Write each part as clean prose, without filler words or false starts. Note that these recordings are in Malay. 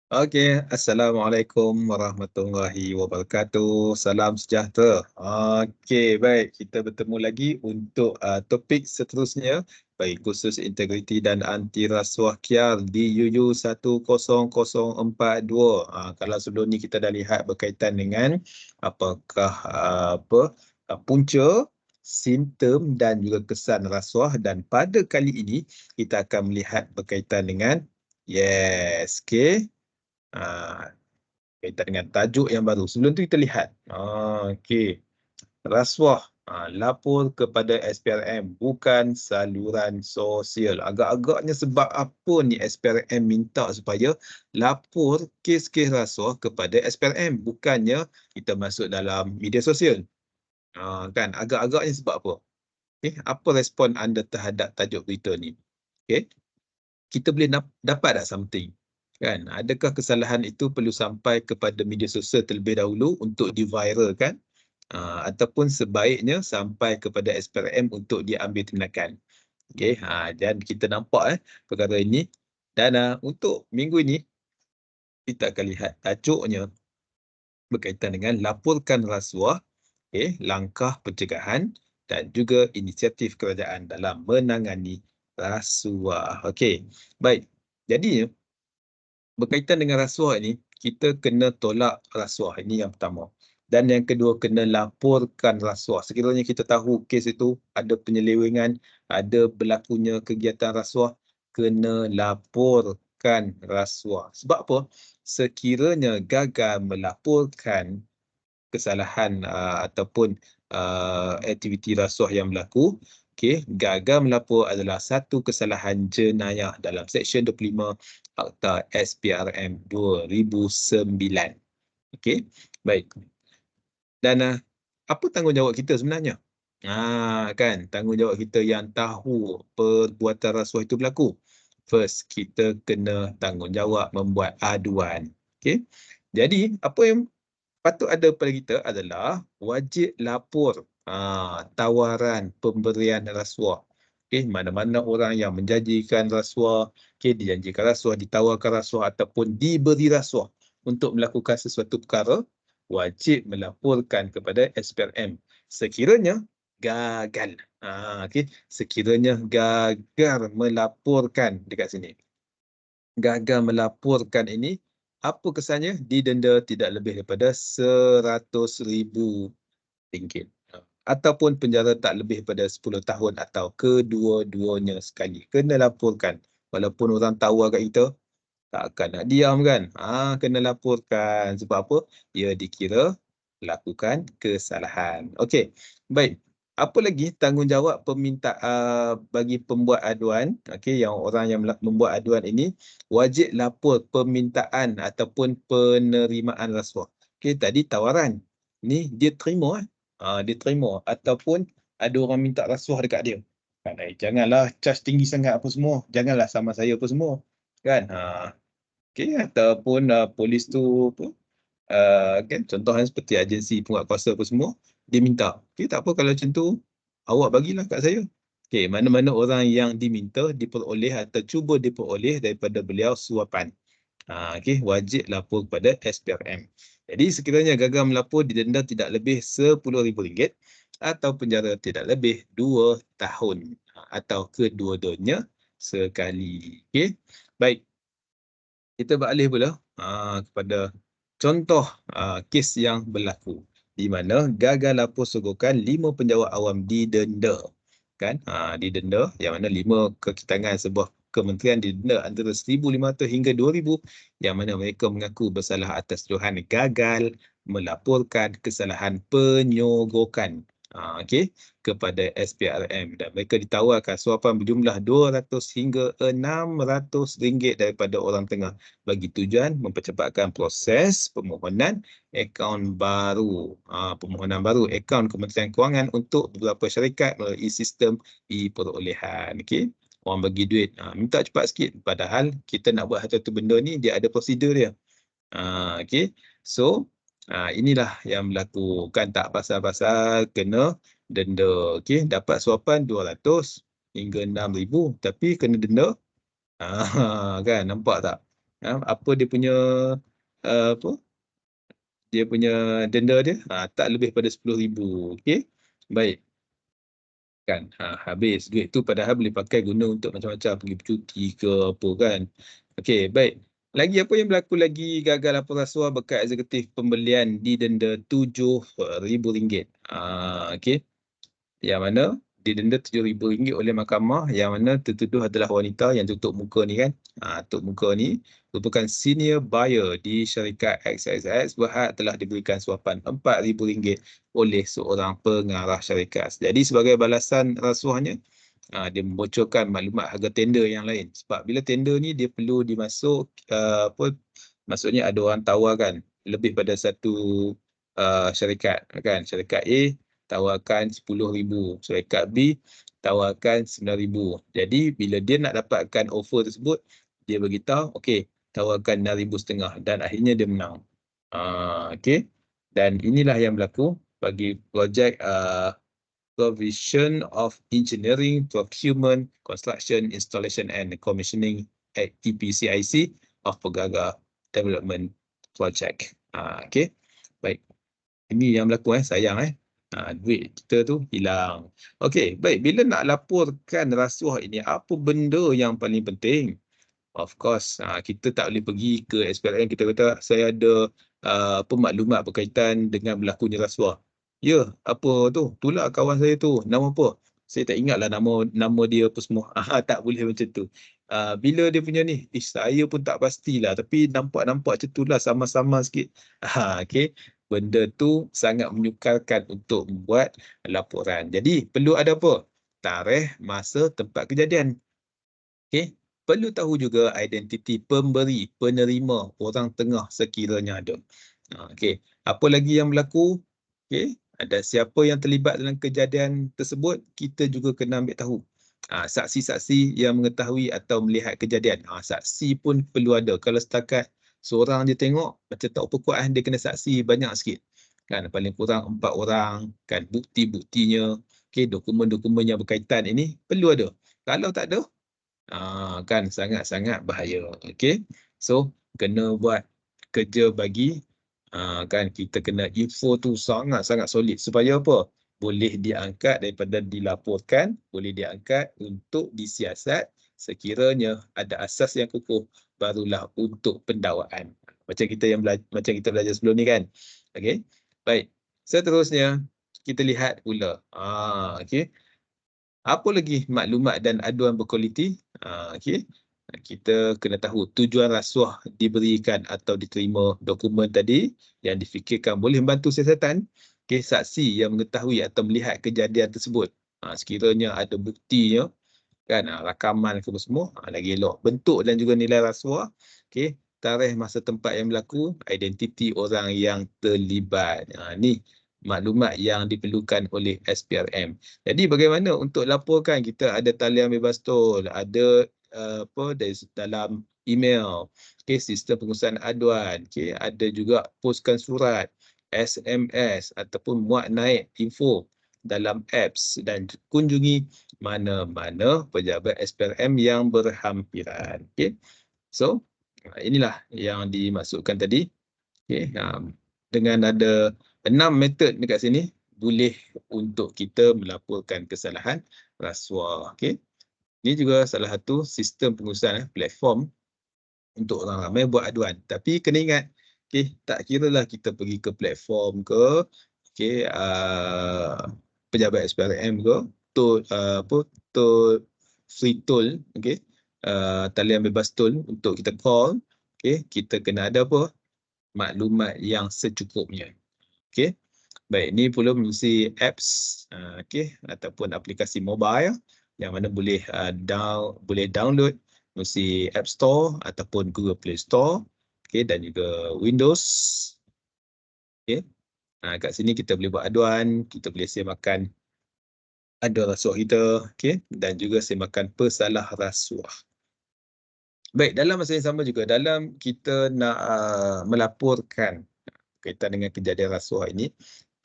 Okey, Assalamualaikum warahmatullahi wabarakatuh. Salam sejahtera. Okey, baik. Kita bertemu lagi untuk topik seterusnya baik khusus integriti dan anti rasuah KIAR di UU 10042. Kalau sebelum ni kita dah lihat berkaitan dengan apakah punca, simptom dan juga kesan rasuah, dan pada kali ini kita akan melihat berkaitan dengan okey. Ah, Kaitan dengan tajuk yang baru. Sebelum tu kita lihat. Okey. Rasuah. Lapor kepada SPRM bukan saluran sosial. Agak-agaknya sebab apa ni SPRM minta supaya lapor kes-kes rasuah kepada SPRM, bukannya kita masuk dalam media sosial. Kan? Agak-agaknya sebab apa? Okey, apa respon anda terhadap tajuk berita ni? Okey. Kita boleh dapat tak something, kan? Adakah kesalahan itu perlu sampai kepada media sosial terlebih dahulu untuk diviralkan, ataupun sebaiknya sampai kepada SPRM untuk diambil tindakan? Okey, dan kita nampak perkara ini, dan untuk minggu ini kita akan lihat tajuknya berkaitan dengan laporkan rasuah, langkah pencegahan dan juga inisiatif kerajaan dalam menangani rasuah. Okey, baik. Jadi berkaitan dengan rasuah ini, kita kena tolak rasuah. Ini yang pertama. Dan yang kedua, kena laporkan rasuah. Sekiranya kita tahu kes itu ada penyelewengan, ada berlakunya kegiatan rasuah, kena laporkan rasuah. Sebab apa? Sekiranya gagal melaporkan kesalahan ataupun aktiviti rasuah yang berlaku, gagal melapor adalah satu kesalahan jenayah dalam Seksyen 25 Akta SPRM 2009. Okey, baik. Dan apa tanggungjawab kita sebenarnya? Kan, tanggungjawab kita yang tahu perbuatan rasuah itu berlaku. First, kita kena tanggungjawab membuat aduan. Okey. Jadi, apa yang patut ada pada kita adalah wajib lapor tawaran pemberian rasuah. Mana-mana orang yang menjanjikan rasuah, dijanjikan rasuah, ditawarkan rasuah ataupun diberi rasuah untuk melakukan sesuatu perkara, wajib melaporkan kepada SPRM. Sekiranya gagal, sekiranya gagal melaporkan dekat sini. Gagal melaporkan ini, apa kesannya? Didenda tidak lebih daripada RM100,000 ataupun penjara tak lebih daripada 10 tahun atau kedua-duanya sekali. Kena laporkan. Walaupun orang tahu agak kita, tak akan nak diam kan? Kena laporkan. Sebab apa? Ia dikira lakukan kesalahan. Okey, baik. Apa lagi tanggungjawab bagi pembuat aduan, yang orang yang membuat aduan ini wajib lapor permintaan ataupun penerimaan rasuah. Tadi tawaran. Ni dia terima dia terima ataupun ada orang minta rasuah dekat dia. Kan, janganlah charge tinggi sangat apa semua. Janganlah sama saya apa semua. Kan? Ataupun polis tu apa, kan contohnya seperti agensi penguat kuasa apa semua, dia minta, tak apa kalau macam tu, awak bagilah kat saya. Mana-mana orang yang diminta, diperoleh atau cuba diperoleh daripada beliau suapan, wajib lapor kepada SPRM. Jadi sekiranya gagal melapor, didenda tidak lebih RM10,000 atau penjara tidak lebih 2 tahun, atau kedua-duanya sekali. Baik. Kita beralih pula kepada contoh kes yang berlaku di mana gagal lapor sogokan 5 penjawat awam didenda, kan? Didenda, yang mana 5 kaki tangan sebuah kementerian didenda antara RM1,500 hingga RM2,000, yang mana mereka mengaku bersalah atas tuduhan gagal melaporkan kesalahan penyogokan kepada SPRM, dan mereka ditawarkan suapan berjumlah RM200 hingga RM600 daripada orang tengah bagi tujuan mempercepatkan proses permohonan akaun baru. Permohonan baru akaun Kementerian Kewangan untuk beberapa syarikat melalui sistem e-perolehan. Orang bagi duit, minta cepat sikit. Padahal kita nak buat satu benda ni, dia ada prosedur dia. So, inilah yang berlaku. Kan tak pasal-pasal kena denda. Dapat suapan 200 hingga 6,000 tapi kena denda. Kan, nampak tak? Apa dia punya apa? Dia punya denda dia tak lebih pada 10,000. Okey. Baik. Kan habis duit tu padahal boleh pakai guna untuk macam-macam, pergi bercuti ke apa kan. Okey, baik. Lagi apa yang berlaku lagi gagal lapor rasuah bekas eksekutif pembelian didenda RM7,000. Okey. Yang mana didenda RM7,000 oleh mahkamah, yang mana tertuduh adalah wanita yang tutup muka ni kan. Tutup muka ni merupakan senior buyer di syarikat XXX, berhad telah diberikan suapan RM4,000 oleh seorang pengarah syarikat. Jadi sebagai balasan rasuahnya, dia membocorkan maklumat harga tender yang lain. Sebab bila tender ni dia perlu dimasuk maksudnya ada orang tawarkan lebih pada satu syarikat kan. Syarikat A tawarkan 10,000, syarikat B tawarkan 9,000. Jadi bila dia nak dapatkan offer tersebut, dia beritahu okey, tawarkan 6,500 dan akhirnya dia menang. Okey. Dan inilah yang berlaku bagi projek Provision of Engineering, Procurement, Construction, Installation and Commissioning at TPCIC of Pegaga Development Project. Okey. Baik. Ini yang berlaku sayang duit kita tu hilang. Okey, baik, bila nak laporkan rasuah ini, apa benda yang paling penting? Of course, kita tak boleh pergi ke SPRM kita kata saya ada maklumat berkaitan dengan berlakunya rasuah. Ya, apa tu? Itulah kawan saya tu. Nama apa? Saya tak ingatlah nama dia apa semua. Tak boleh macam tu. Bila dia punya ni, saya pun tak pastilah tapi nampak-nampak macam itulah sama-sama sikit. Okey. Benda tu sangat menyukarkan untuk membuat laporan. Jadi, perlu ada apa? Tarikh, masa, tempat kejadian. Okey. Perlu tahu juga identiti pemberi, penerima, orang tengah sekiranya ada. Okey. Apa lagi yang berlaku? Okey. Ada siapa yang terlibat dalam kejadian tersebut, kita juga kena ambil tahu. Saksi-saksi yang mengetahui atau melihat kejadian. Saksi pun perlu ada. Kalau setakat seorang je tengok, macam tak apa kuat, dia kena saksi banyak sikit. Kan, paling kurang 4 orang. Kan, bukti-buktinya. Okey, dokumen-dokumen yang berkaitan ini perlu ada. Kalau tak ada, kan sangat-sangat bahaya. Okey. So, kena buat kerja bagi kan kita kena info tu sangat-sangat solid supaya apa? Boleh diangkat daripada dilaporkan, boleh diangkat untuk disiasat sekiranya ada asas yang kukuh, barulah untuk pendakwaan. Macam kita belajar sebelum ni kan. Okey. Baik. Seterusnya kita lihat pula. Okey. Apa lagi maklumat dan aduan berkualiti? Okey. Kita kena tahu tujuan rasuah diberikan atau diterima dokumen tadi yang difikirkan boleh membantu siasatan. Okey, saksi yang mengetahui atau melihat kejadian tersebut. Sekiranya ada buktinya kan, rakaman ke semua, lagi elok. Bentuk dan juga nilai rasuah. Okey, tarikh, masa, tempat yang berlaku, identiti orang yang terlibat. Ni maklumat yang diperlukan oleh SPRM. Jadi bagaimana untuk laporkan? Kita ada talian bebas tol, ada dalam email, okey, sistem pengurusan aduan, okey, ada juga postkan surat, SMS ataupun muat naik info dalam apps dan kunjungi mana-mana pejabat SPRM yang berhampiran. Okey. So, inilah yang dimaksudkan tadi. Okey, dengan ada 6 metod dekat sini boleh untuk kita melaporkan kesalahan rasuah. Okey. Ini juga salah satu sistem pengurusan platform untuk orang ramai buat aduan. Tapi kena ingat, okey, tak kiralah kita pergi ke platform ke, okey, pejabat SPRM ke, tol free toll, okey, talian bebas tol untuk kita call, okey, kita kena ada apa? Maklumat yang secukupnya. Okey. Baik, ni pula mengisi apps, okey, ataupun aplikasi mobile yang mana boleh download mengisi App Store ataupun Google Play Store, okey, dan juga Windows. Okey. Kat sini kita boleh buat aduan, kita boleh semakan aduan rasuah kita, okey, dan juga semakan pesalah rasuah. Baik, dalam masa yang sama juga, dalam kita nak melaporkan kaitan dengan kejadian rasuah ini,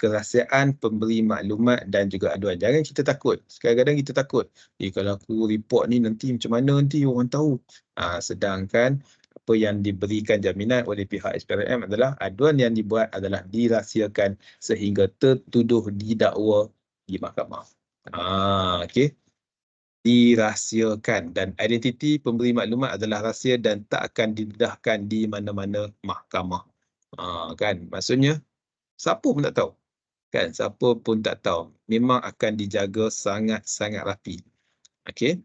kerahsiaan pemberi maklumat dan juga aduan. Jangan kita takut. Kadang-kadang kita takut, kalau aku report ni nanti macam mana nanti orang tahu. Sedangkan apa yang diberikan jaminan oleh pihak SPRM adalah aduan yang dibuat adalah dirahsiakan sehingga tertuduh didakwa di mahkamah. Okey. Dirahsiakan dan identiti pemberi maklumat adalah rahsia dan tak akan didedahkan di mana-mana mahkamah. Kan maksudnya siapa pun tak tahu. Kan siapa pun tak tahu. Memang akan dijaga sangat-sangat rapi. Okey.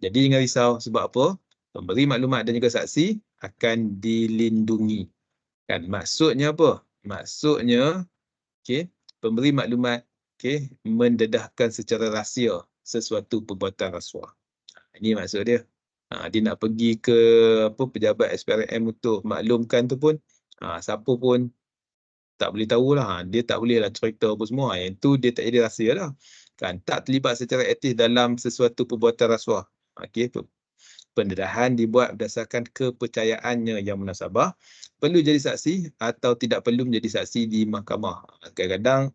Jadi jangan risau sebab apa? Pemberi maklumat dan juga saksi akan dilindungi. Kan maksudnya apa? Maksudnya okey, pemberi maklumat okey mendedahkan secara rahsia sesuatu perbuatan rasuah. Ini maksud dia. Dia nak pergi ke apa pejabat SPRM untuk maklumkan tu pun siapa pun tak boleh tahulah. Dia tak boleh lah cerita apa semua. Yang tu dia tak jadi rahsia dah. Kan tak terlibat secara aktif dalam sesuatu perbuatan rasuah. Okey, pendedahan dibuat berdasarkan kepercayaannya yang munasabah, perlu jadi saksi atau tidak perlu menjadi saksi di mahkamah. Kadang-kadang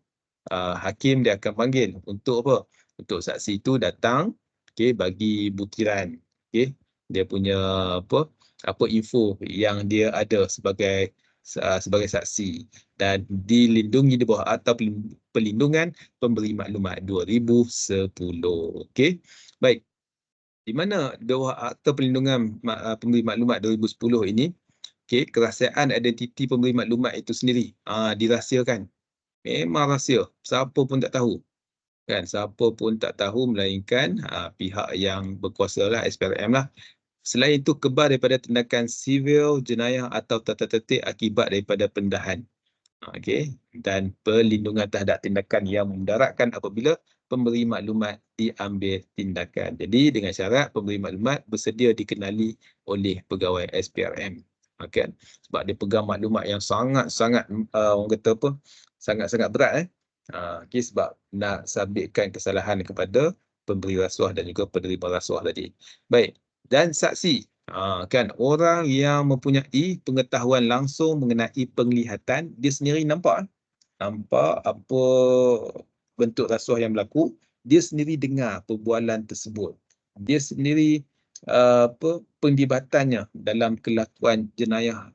hakim dia akan panggil untuk apa? Untuk saksi itu datang bagi butiran dia punya apa info yang dia ada sebagai saksi dan dilindungi di bawah atau perlindungan pemberi maklumat 2010. Okey. Baik. Di mana di bawah Akta Perlindungan Pemberi Maklumat 2010 ini kerahsiaan identiti pemberi maklumat itu sendiri dirahsiakan. Memang rahsia. Siapa pun tak tahu. Kan siapa pun tak tahu melainkan pihak yang berkuasa lah, SPRM lah. Selain itu kebal daripada tindakan sivil, jenayah atau tata tertib akibat daripada pendedahan. Okey, dan perlindungan terhadap tindakan yang memudaratkan apabila pemberi maklumat diambil tindakan. Jadi dengan syarat pemberi maklumat bersedia dikenali oleh pegawai SPRM. Okey, sebab dia pegang maklumat yang sangat-sangat orang kata apa? Sangat-sangat berat okey, sebab nak sabitkan kesalahan kepada pemberi rasuah dan juga penerima rasuah tadi. Baik, dan saksi. Kan orang yang mempunyai pengetahuan langsung mengenai penglihatan, dia sendiri nampak apa bentuk rasuah yang berlaku, dia sendiri dengar perbualan tersebut, dia sendiri penglibatannya dalam kelakuan jenayah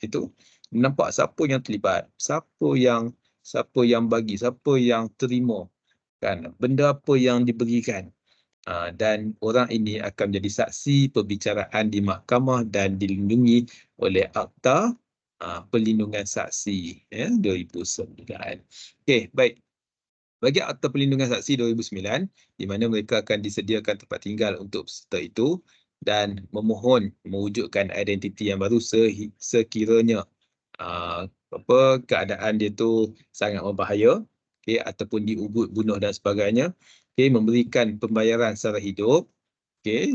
itu, nampak siapa yang terlibat, siapa yang bagi, siapa yang terima, kan benda apa yang diberikan. Dan orang ini akan menjadi saksi perbicaraan di mahkamah dan dilindungi oleh Akta Perlindungan Saksi 2009. Okey, baik. Bagi Akta Perlindungan Saksi 2009, di mana mereka akan disediakan tempat tinggal untuk peserta itu dan memohon mewujudkan identiti yang baru sekiranya keadaan dia tu sangat berbahaya ataupun diugut, bunuh dan sebagainya. Memberikan pembayaran secara hidup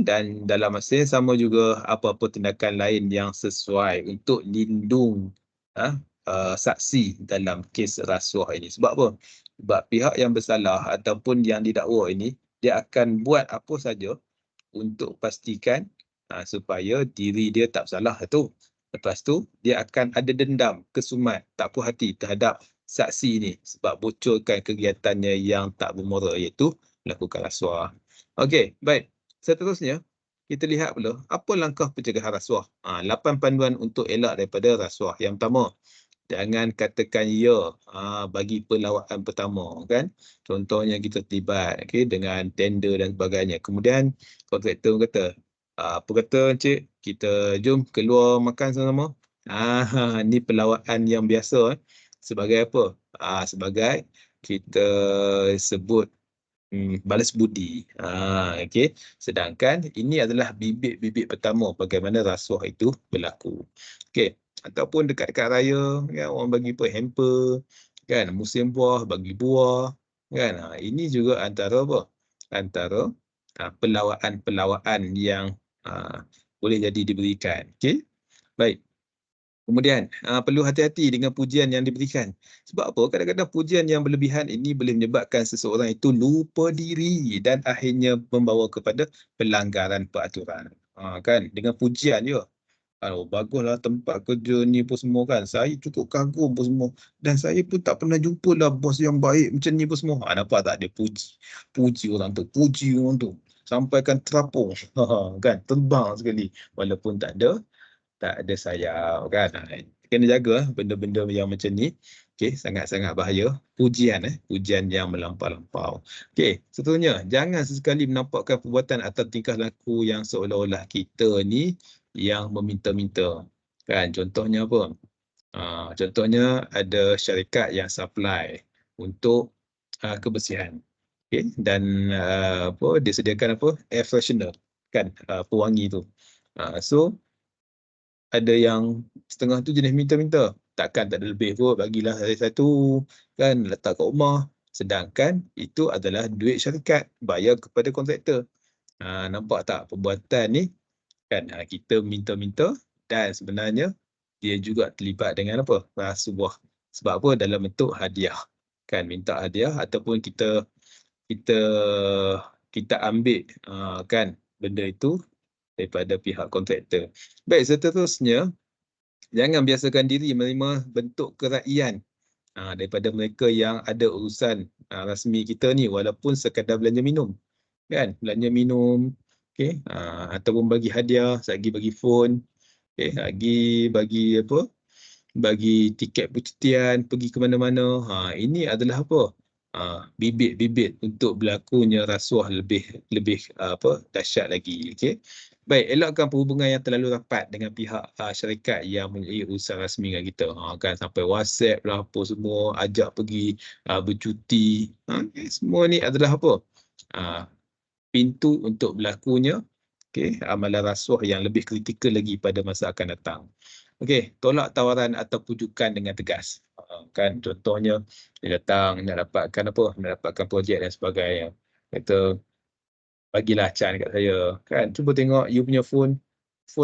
dan dalam masa yang sama juga apa-apa tindakan lain yang sesuai untuk lindung saksi dalam kes rasuah ini. Sebab apa? Sebab pihak yang bersalah ataupun yang didakwa ini, dia akan buat apa saja untuk pastikan supaya diri dia tak bersalah tu. Lepas tu dia akan ada dendam, kesumat, tak puas hati terhadap saksi ini sebab bocorkan kegiatannya yang tak bermoral, iaitu melakukan rasuah. Okey, baik. Seterusnya, kita lihat pula apa langkah pencegahan rasuah. 8 panduan untuk elak daripada rasuah. Yang pertama, jangan katakan ya bagi pelawaan pertama, kan. Contohnya kita terlibat dengan tender dan sebagainya. Kemudian kontraktor kata, apa kata encik, kita jom keluar makan sama-sama. Ni pelawaan yang biasa. Sebagai apa? Sebagai kita sebut balas budi. Okey. Sedangkan ini adalah bibit-bibit pertama bagaimana rasuah itu berlaku. Okey. Ataupun dekat-dekat raya, kan, orang bagi apa? Hamper, kan, musim buah bagi buah, kan. Ini juga antara apa? Antara pelawaan yang boleh jadi diberikan. Okey. Baik. Kemudian perlu hati-hati dengan pujian yang diberikan. Sebab apa? Kadang-kadang pujian yang berlebihan ini boleh menyebabkan seseorang itu lupa diri dan akhirnya membawa kepada pelanggaran peraturan. Kan? Dengan pujian je. Baguslah tempat kerja ni pun semua, kan. Saya cukup kagum pun semua. Dan saya pun tak pernah jumpa lah bos yang baik macam ni pun semua. Nampak tak? Dia puji orang tu. Puji orang tu. sampaikan terapung. Kan, terbang sekali. Walaupun tak ada sayap kan. Kena jaga benda-benda yang macam ni. Okey, sangat-sangat bahaya. Pujian yang melampau-lampau. Okey, seterusnya, jangan sesekali menampakkan perbuatan atau tingkah laku yang seolah-olah kita ni yang meminta-minta. Kan, contohnya apa? Contohnya ada syarikat yang supply untuk kebersihan. Okey, dan dia sediakan apa? Air freshener kan, pewangi tu. So ada yang setengah tu jenis minta-minta. Takkan tak ada lebih kot, bagilah saya satu kan, letak kat rumah. Sedangkan itu adalah duit syarikat, bayar kepada kontraktor. Nampak tak perbuatan ni kan, kita minta-minta dan sebenarnya dia juga terlibat dengan apa? Rasuah. Sebab apa? Dalam bentuk hadiah. Kan, minta hadiah ataupun kita kita ambil kan benda itu daripada pihak kontraktor. Baik, seterusnya, jangan biasakan diri menerima bentuk keraian daripada mereka yang ada urusan rasmi kita ni, walaupun sekadar belanja minum. Kan, belanja minum, okey, ataupun bagi hadiah, lagi bagi phone, okey, lagi bagi apa? Bagi tiket percutian, pergi ke mana-mana. Ini adalah apa? Bibit-bibit untuk berlakunya rasuah lebih apa? Dahsyat lagi, okey. Baik, elakkan perhubungan yang terlalu rapat dengan pihak syarikat yang mempunyai urusan rasmi dengan kita. Kan, sampai WhatsApp lah apa semua, ajak pergi bercuti. Semua ni adalah apa? Pintu untuk berlakunya amalan rasuah yang lebih kritikal lagi pada masa akan datang. Okey, tolak tawaran atau pujukan dengan tegas. Kan, contohnya dia datang nak dapatkan apa? Nak dapatkan projek dan sebagainya. Kata, bagilah can kat saya. Kan, cuba tengok you punya phone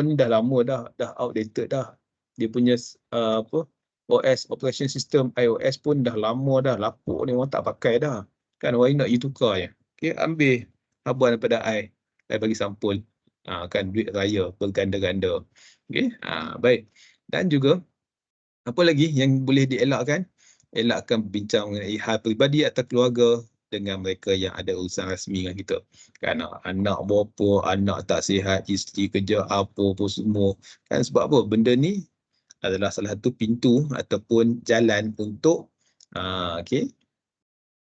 ni dah lama dah outdated dah. Dia punya apa? OS operation system iOS pun dah lama dah, lapuk ni, orang tak pakai dah. Kan, why not you tukar je. Okey, ambil habuan daripada I bagi sampul. Kan, duit raya berganda-ganda. Okey, baik. Dan juga apa lagi yang boleh dielakkan? Elakkan bincang mengenai hal peribadi atau keluarga dengan mereka yang ada urusan rasmi dengan kita. Kan, anak berapa, anak tak sihat, isteri kerja apa pun semua. Kan, sebab apa? Benda ni adalah salah satu pintu ataupun jalan untuk okey,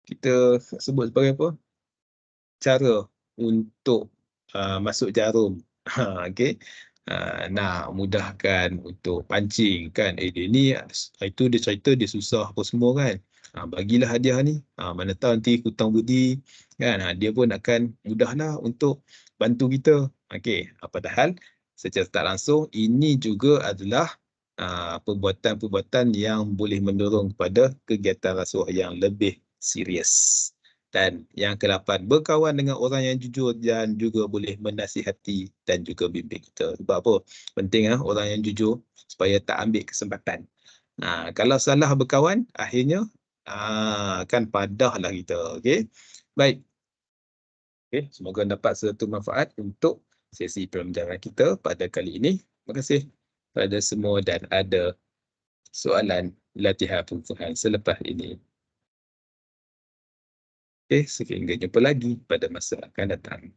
kita sebut sebagai apa? Cara untuk masuk jarum. Okey. Nak mudahkan untuk pancing kan. Dia ni, itu dia cerita dia susah apa semua kan. Bagilah hadiah ni. Mana tahu nanti hutang budi kan. Dia pun akan mudahlah untuk bantu kita. Okey. Padahal secara tak langsung ini juga adalah perbuatan-perbuatan yang boleh mendorong kepada kegiatan rasuah yang lebih serius. Dan yang ke-8, berkawan dengan orang yang jujur dan juga boleh menasihati dan juga bimbing kita. Sebab apa? Penting orang yang jujur supaya tak ambil kesempatan. Kalau salah berkawan, akhirnya kan padahlah kita. Okey. Baik. Okey, semoga dapat satu manfaat untuk sesi pembelajaran kita pada kali ini. Terima kasih pada semua dan ada soalan latihan pengukuhan selepas ini. Okey, sehingga jumpa lagi pada masa akan datang.